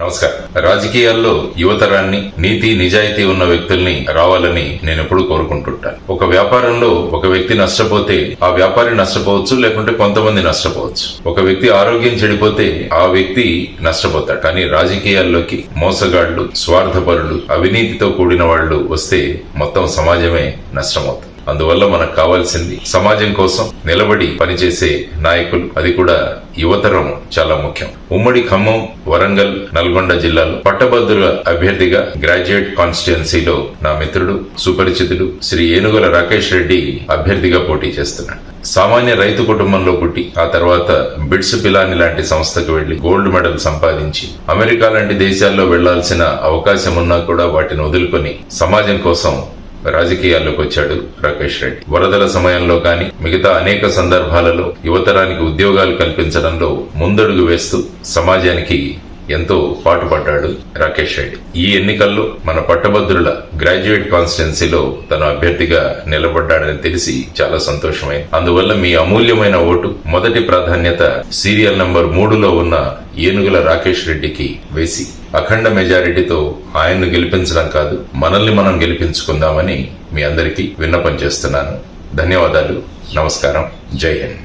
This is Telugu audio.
నమస్కారం. రాజకీయాల్లో యువతరాన్ని, నీతి నిజాయితీ ఉన్న వ్యక్తుల్ని రావాలని నేను ఎప్పుడు కోరుకుంటుంటాను. ఒక వ్యాపారంలో ఒక వ్యక్తి నష్టపోతే ఆ వ్యాపారి నష్టపోవచ్చు, లేకుంటే కొంతమంది నష్టపోవచ్చు. ఒక వ్యక్తి ఆరోగ్యం చెడిపోతే ఆ వ్యక్తి నష్టపోతాడు. కానీ రాజకీయాల్లోకి మోసగాళ్లు, స్వార్థపరులు, అవినీతితో కూడిన వాళ్ళు వస్తే మొత్తం సమాజమే నష్టమవుతుంది. అందువల్ల మనకు కావాల్సింది సమాజం కోసం నిలబడి పనిచేసే నాయకులు, అది కూడా యువతరం చాలా ముఖ్యం. ఉమ్మడి ఖమ్మం, వరంగల్, నల్గొండ జిల్లాలో పట్టభద్రుల అభ్యర్థిగా గ్రాడ్యుయేట్ కాన్స్టిట్యుయెన్సీలో నా మిత్రుడు, సుపరిచితుడు శ్రీ ఏనుగుల రాకేష్ రెడ్డి అభ్యర్థిగా పోటీ చేస్తున్నాడు. సామాన్య రైతు కుటుంబంలో పుట్టి ఆ తర్వాత బిట్స్ పిలాని లాంటి సంస్థకు వెళ్లి గోల్డ్ మెడల్ సంపాదించి అమెరికా లాంటి దేశాల్లో వెళ్లాల్సిన అవకాశం ఉన్నా కూడా వాటిని వదులుకొని సమాజం కోసం రాజకీయాల్లోకి వచ్చాడు రాకేష్ రెడ్డి. వరదల సమయంలో కానీ మిగతా అనేక సందర్భాలలో యువతరానికి ఉద్యోగాలు కల్పించడంలో ముందడుగు వేస్తూ సమాజానికి ఎంతో పాటుపడ్డాడు రాకేష్ రెడ్డి. ఈ ఎన్నికల్లో మన పట్టభద్రుల గ్రాడ్యుయేట్ కాన్స్టిట్యుయెన్సీలో తన అభ్యర్థిగా నిలబడ్డాడని తెలిసి చాలా సంతోషమైంది. అందువల్ల మీ అమూల్యమైన ఓటు మొదటి ప్రాధాన్యత సీరియల్ నంబర్ 3లో ఉన్న ఏనుగుల రాకేష్ రెడ్డికి వేసి అఖండ మెజారిటీతో ఆయన్ను గెలిపించడం కాదు, మనల్ని మనం గెలిపించుకుందామని మీ అందరికీ విన్నపం చేస్తున్నాను. ధన్యవాదాలు. నమస్కారం. జై హింద్.